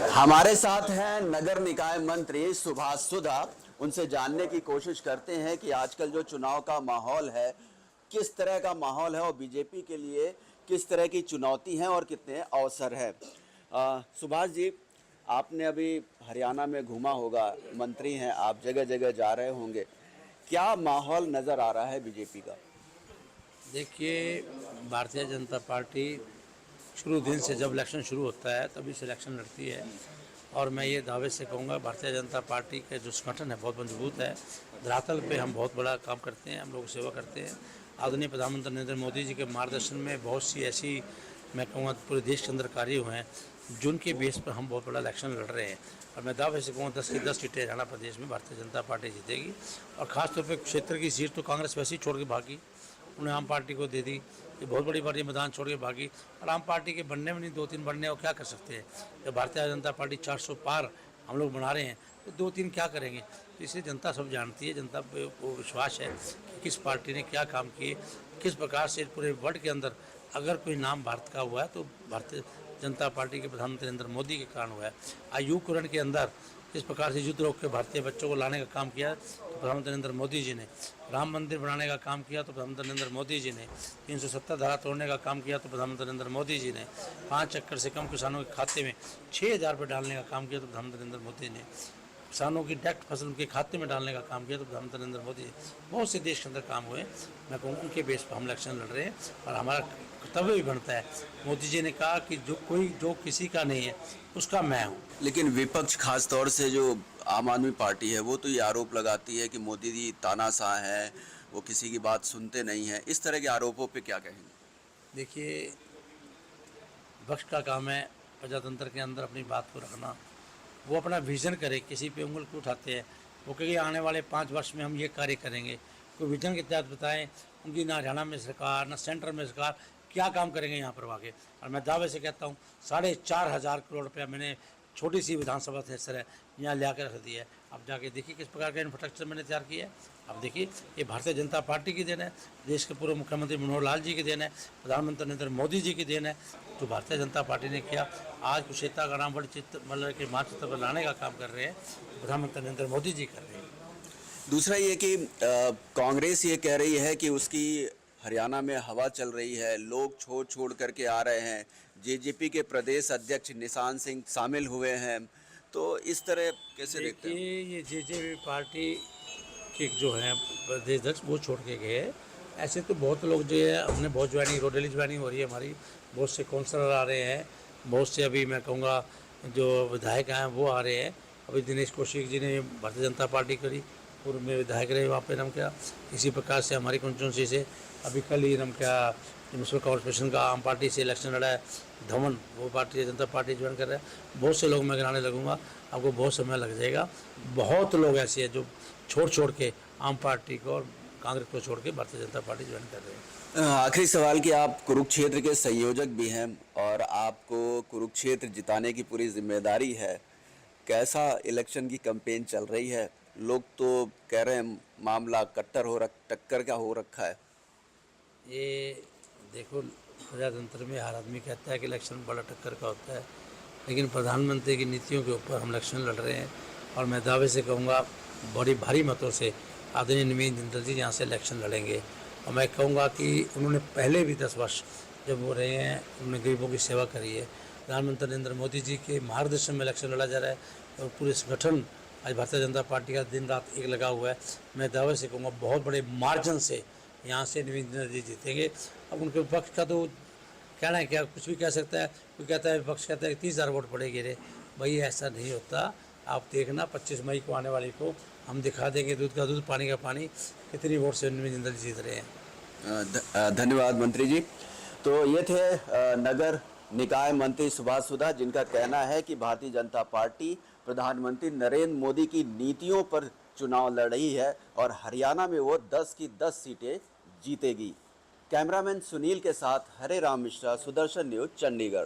हमारे साथ हैं नगर निकाय मंत्री सुभाष सुधा। उनसे जानने की कोशिश करते हैं कि आजकल जो चुनाव का माहौल है, किस तरह का माहौल है और बीजेपी के लिए किस तरह की चुनौती हैं और कितने अवसर है। सुभाष जी, आपने अभी हरियाणा में घूमा होगा, मंत्री हैं आप, जगह जगह जा रहे होंगे, क्या माहौल नज़र आ रहा है बीजेपी का? देखिए, भारतीय जनता पार्टी शुरू दिन से जब इलेक्शन शुरू होता है तभी से इलेक्शन लड़ती है और मैं ये दावे से कहूँगा भारतीय जनता पार्टी का जो संगठन है बहुत मजबूत है। धरातल पे हम बहुत बड़ा काम करते हैं, हम लोग सेवा करते हैं। आदरणीय प्रधानमंत्री नरेंद्र मोदी जी के मार्गदर्शन में बहुत सी ऐसी मैं कहूँगा पूरे देश के अंदर कार्य हुए हैं जिनके बेस पर हम बहुत बड़ा इलेक्शन लड़ रहे हैं और मैं दावे से कहूँगा 10 की 10 सीटें हरियाणा प्रदेश में भारतीय जनता पार्टी जीतेगी। और ख़ासतौर पर क्षेत्र की सीट तो कांग्रेस वैसे ही छोड़ के भागी, उन्हें आम पार्टी को दे दी। ये बहुत बड़ी बात, ये मैदान छोड़ के भागी और आम पार्टी के बनने में नहीं 2-3 बनने और क्या कर सकते हैं। जब भारतीय जनता पार्टी 400 पार हम लोग बना रहे हैं तो 2-3 क्या करेंगे। तो इसलिए जनता सब जानती है, जनता को विश्वास है कि किस पार्टी ने क्या काम किए, किस प्रकार से पूरे वर्ल्ड के अंदर अगर कोई नाम भारत का हुआ है तो भारतीय जनता पार्टी के प्रधानमंत्री नरेंद्र मोदी के कारण हुआ है। आयुकरण के अंदर इस प्रकार से युद्ध रोक के भारतीय बच्चों को लाने का काम किया तो प्रधानमंत्री नरेंद्र मोदी जी ने, राम मंदिर बनाने का काम किया तो प्रधानमंत्री नरेंद्र मोदी जी ने, 370 धारा तोड़ने का काम किया तो प्रधानमंत्री नरेंद्र मोदी जी ने, 5 एकड़ से कम किसानों के खाते में 6,000 रुपये डालने का काम किया तो प्रधानमंत्री नरेंद्र मोदी ने, किसानों की डायरेक्ट फसल उनके खाते में डालने का काम किया तो प्रधानमंत्री नरेंद्र मोदी जी। बहुत से देश के अंदर काम हुए, मैं कहूँ उनके बेस पर हम इलेक्शन लड़ रहे हैं और हमारा कर्तव्य भी बनता है। मोदी जी ने कहा कि जो किसी का नहीं है उसका मैं हूँ। लेकिन विपक्ष, खास तौर से जो आम आदमी पार्टी है, वो तो ये आरोप लगाती है कि मोदी जी तानाशाह हैं, वो किसी की बात सुनते नहीं हैं। इस तरह के आरोपों पे क्या कहेंगे? देखिए, विपक्ष का काम है प्रजातंत्र के अंदर अपनी बात को रखना, वो अपना विज़न करे, किसी पे उंगल क्यों उठाते हैं। वो कहेंगे आने वाले 5 वर्ष में हम ये कार्य करेंगे, कोई विजन के तहत बताएं। उनकी ना हरियाणा में सरकार ना सेंटर में सरकार क्या काम करेंगे यहाँ पर आगे। और मैं दावे से कहता हूँ 4,500 करोड़ रुपया मैंने छोटी सी विधानसभा क्षेत्र है यहाँ ले आकर रख दिया है। अब जाके देखिए किस प्रकार का इंफ्रास्ट्रक्चर मैंने तैयार किया है। अब देखिए, ये भारतीय जनता पार्टी की देन है, देश के पूर्व मुख्यमंत्री मनोहर लाल जी की देन है, प्रधानमंत्री नरेंद्र मोदी जी की देन है। जो भारतीय जनता पार्टी ने किया, आज कुरुक्षेत्र का नाम मतलब के मानचित्र पर लाने का काम कर रहे हैं, प्रधानमंत्री नरेंद्र मोदी जी कर रहे हैं। दूसरा ये कि कांग्रेस ये कह रही है कि उसकी हरियाणा में हवा चल रही है, लोग छोड़ छोड़ करके आ रहे हैं, जेजेपी के प्रदेश अध्यक्ष निशान सिंह शामिल हुए हैं, तो इस तरह कैसे देखते हैं? देखिए, ये जेजेपी पार्टी के जो हैं प्रदेश अध्यक्ष वो छोड़ के गए। ऐसे तो बहुत लोग जो है अपने बहुत ज्वाइनिंग, डेली ज्वाइनिंग हो रही है हमारी, बहुत से काउंसलर आ रहे हैं, बहुत से अभी मैं कहूँगा जो विधायक हैं वो आ रहे हैं। अभी दिनेश कौशिक जी ने भारतीय जनता पार्टी करी, पूर्व में विधायक रहे वहाँ पे नम क्या। इसी प्रकार से हमारी कॉन्स्टिट्यूंसी से अभी कल ही नम क्या म्यूनसिपल कॉर्पोरेशन का आम पार्टी से इलेक्शन लड़ा है धवन, वो भारतीय जनता पार्टी ज्वाइन कर रहा है। बहुत से लोग मैं गिनाने लगूंगा, आपको बहुत समय लग जाएगा। बहुत लोग ऐसे हैं जो छोड़ के आम पार्टी को और कांग्रेस को छोड़ के भारतीय जनता पार्टी ज्वाइन कर रहे हैं। आखिरी सवाल कि आप कुरुक्षेत्र के संयोजक भी हैं और आपको कुरुक्षेत्र जिताने की पूरी जिम्मेदारी है। कैसा इलेक्शन की कैंपेन चल रही है? लोग तो कह रहे हैं मामला टक्कर का हो रखा है। ये देखो, प्रजातंत्र में हर आदमी कहता है कि इलेक्शन बड़ा टक्कर का होता है, लेकिन प्रधानमंत्री की नीतियों के ऊपर हम इलेक्शन लड़ रहे हैं और मैं दावे से कहूँगा बड़ी भारी मतों से आदरणीय नवीन जिंदल जी यहाँ से इलेक्शन लड़ेंगे। और मैं कहूँगा कि उन्होंने पहले भी 10 वर्ष जब वो रहे हैं, उन्होंने गरीबों की सेवा करी है। प्रधानमंत्री नरेंद्र मोदी जी के मार्गदर्शन में इलेक्शन लड़ा जा रहा है और पूरे संगठन आज भारतीय जनता पार्टी का दिन रात एक लगा हुआ है। मैं दावे से कहूँगा बहुत बड़े मार्जिन से यहाँ से नवीन जिंदल जी जीतेंगे। अब उनके विपक्ष का तो कहना है क्या, कुछ भी कह सकता है। कोई कहता है, विपक्ष कहता है कि 30,000 वोट पड़ेगी रे, भाई ऐसा नहीं होता। आप देखना 25 मई को आने वाली को हम दिखा देंगे दूध का दूध पानी का पानी, कितनी वोट से नवीन जिंदल जीत रहे हैं। धन्यवाद मंत्री जी। तो ये थे नगर निकाय मंत्री सुभाष सुधा, जिनका कहना है कि भारतीय जनता पार्टी प्रधानमंत्री नरेंद्र मोदी की नीतियों पर चुनाव लड़ रही है और हरियाणा में वो 10 की 10 सीटें जीतेगी। कैमरामैन सुनील के साथ हरे राम मिश्रा, सुदर्शन न्यूज़, चंडीगढ़।